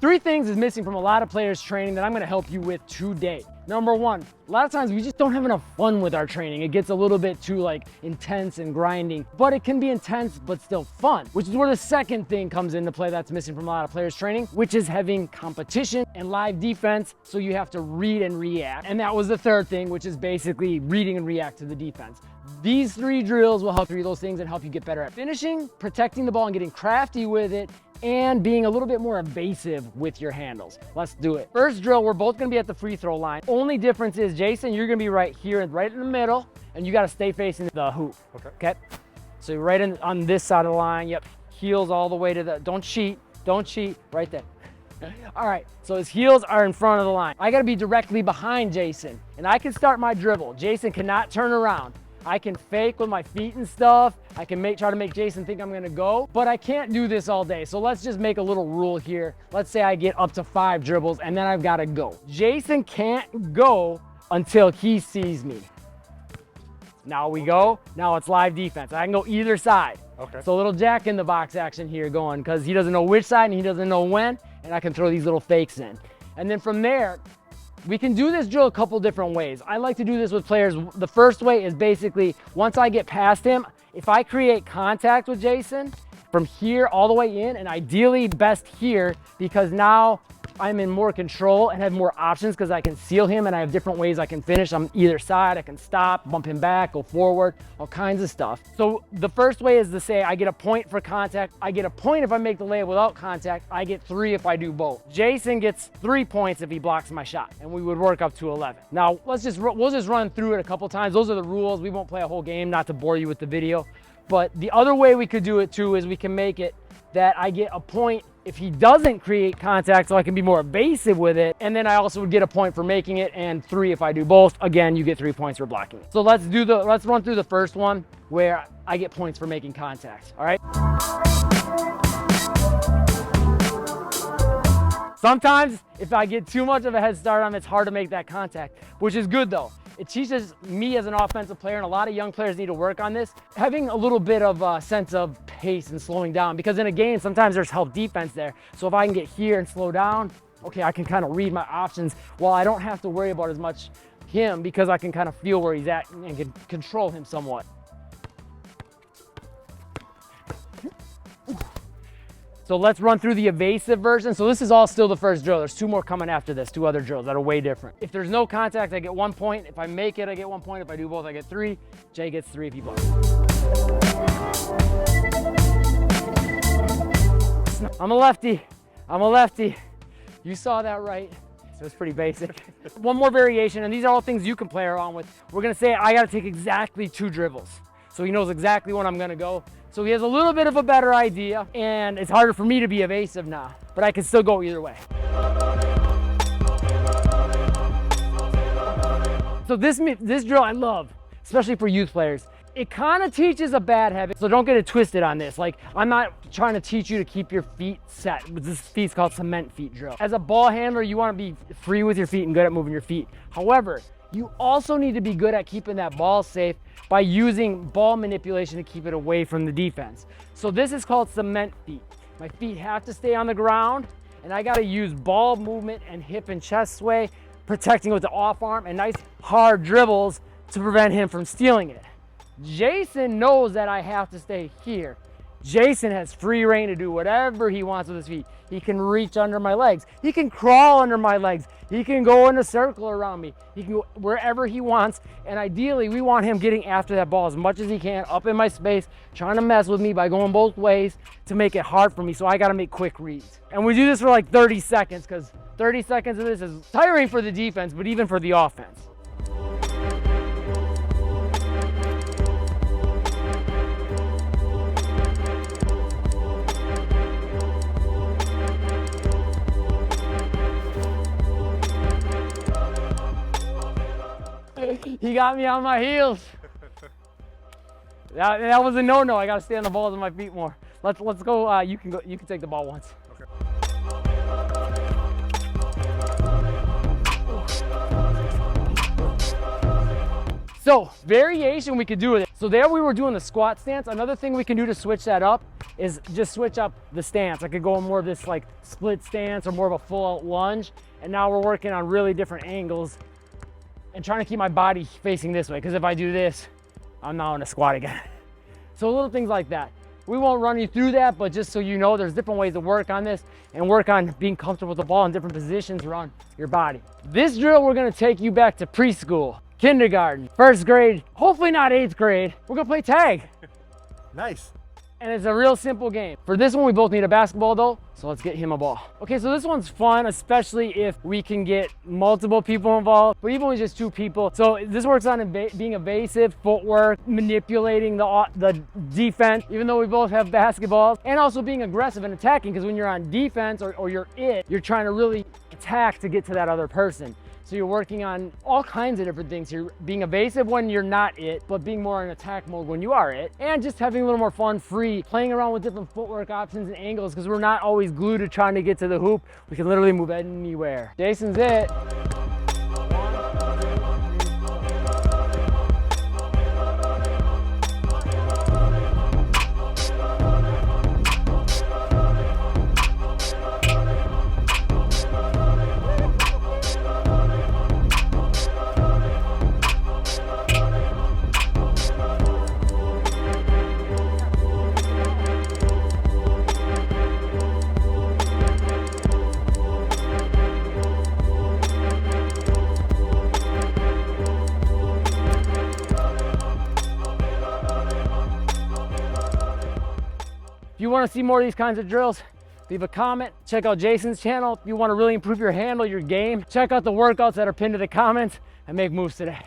Three things is missing from a lot of players' training that I'm gonna help you with today. Number one, a lot of times we just don't have enough fun with our training. It gets a little bit too intense and grinding, but it can be intense but still fun, which is where the second thing comes into play that's missing from a lot of players' training, which is having competition and live defense, so you have to read and react. And that was the third thing, which is basically reading and react to the defense. These three drills will help you do those things and help you get better at finishing, protecting the ball and getting crafty with it, and being a little bit more evasive with your handles. Let's do it. First drill, we're both gonna be at the free throw line. Only difference is, Jason, you're gonna be right here and right in the middle, and you gotta stay facing the hoop. Okay? So you're right on this side of the line. Yep, heels all the way to the, don't cheat, right there. All right, so his heels are in front of the line. I gotta be directly behind Jason, and I can start my dribble. Jason cannot turn around. I can fake with my feet and stuff. I can try to make Jason think I'm gonna go, but I can't do this all day. So let's just make a little rule here. Let's say I get up to 5 dribbles and then I've gotta go. Jason can't go until he sees me. Now we go. Now it's live defense. I can go either side. Okay. So a little jack in the box action here going, because he doesn't know which side and he doesn't know when, and I can throw these little fakes in. And then from there, we can do this drill a couple different ways. I like to do this with players. The first way is basically, once I get past him, if I create contact with Jason from here all the way in, and ideally best here, because now I'm in more control and have more options because I can seal him and I have different ways I can finish on either side. I can stop, bump him back, go forward, all kinds of stuff. So the first way is to say I get a point for contact. I get a point if I make the layup without contact. I get 3 if I do both. Jason gets 3 points if he blocks my shot, and we would work up to 11. Now we'll just run through it a couple times. Those are the rules. We won't play a whole game, not to bore you with the video. But the other way we could do it too is we can make it that I get a point if he doesn't create contact, so I can be more evasive with it. And then I also would get a point for making it, and 3 if I do both. Again, you get 3 points for blocking it. So let's run through the first one where I get points for making contact, all right? Sometimes if I get too much of a head start on him, it's hard to make that contact, which is good though. It teaches me as an offensive player, and a lot of young players need to work on this, having a little bit of a sense of pace and slowing down, because in a game, sometimes there's help defense there. So if I can get here and slow down, okay, I can kind of read my options while I don't have to worry about as much him, because I can kind of feel where he's at and can control him somewhat. So let's run through the evasive version. So this is all still the first drill. There's 2 more coming after this, 2 other drills that are way different. If there's no contact, I get 1 point. If I make it, I get 1 point. If I do both, I get 3. Jay gets 3 if he blocks. I'm a lefty. You saw that right. So it's pretty basic. One more variation, and these are all things you can play around with. We're gonna say I gotta take exactly 2 dribbles. So he knows exactly when I'm gonna go. So he has a little bit of a better idea, and it's harder for me to be evasive now, but I can still go either way. So this drill I love, especially for youth players. It kind of teaches a bad habit, so don't get it twisted on this. Like, I'm not trying to teach you to keep your feet set. This feet's called cement feet drill. As a ball handler, you want to be free with your feet and good at moving your feet. However, you also need to be good at keeping that ball safe by using ball manipulation to keep it away from the defense. So this is called cement feet. My feet have to stay on the ground, and I gotta use ball movement and hip and chest sway, protecting with the off arm and nice hard dribbles to prevent him from stealing it. Jason knows that I have to stay here. Jason has free reign to do whatever he wants with his feet. He can reach under my legs. He can crawl under my legs. He can go in a circle around me. He can go wherever he wants. And ideally, we want him getting after that ball as much as he can, up in my space, trying to mess with me by going both ways to make it hard for me. So I got to make quick reads. And we do this for like 30 seconds, because 30 seconds of this is tiring for the defense, but even for the offense. He got me on my heels. That was a no-no. I got to stay on the balls of my feet more. Let's go. You can go. You can take the ball once. Okay. So variation we could do with it. So there we were doing the squat stance. Another thing we can do to switch that up is just switch up the stance. I could go in more of this like split stance or more of a full out lunge. And now we're working on really different angles and trying to keep my body facing this way. Because if I do this, I'm now in a squat again. So little things like that. We won't run you through that, but just so you know, there's different ways to work on this and work on being comfortable with the ball in different positions around your body. This drill, we're gonna take you back to preschool, kindergarten, first grade, hopefully not 8th grade. We're gonna play tag. Nice. And it's a real simple game. For this one, we both need a basketball though, so let's get him a ball. Okay, so this one's fun, especially if we can get multiple people involved, but even with just 2 people. So this works on being evasive, footwork, manipulating the defense, even though we both have basketballs, and also being aggressive and attacking, because when you're on defense or you're trying to really attack to get to that other person. So you're working on all kinds of different things. You're being evasive when you're not it, but being more in attack mode when you are it. And just having a little more fun, free, playing around with different footwork options and angles, because we're not always glued to trying to get to the hoop. We can literally move anywhere. Jason's it. If you want to see more of these kinds of drills, leave a comment. Check out Jason's channel. If you want to really improve your handle, your game, check out the workouts that are pinned to the comments and make moves today.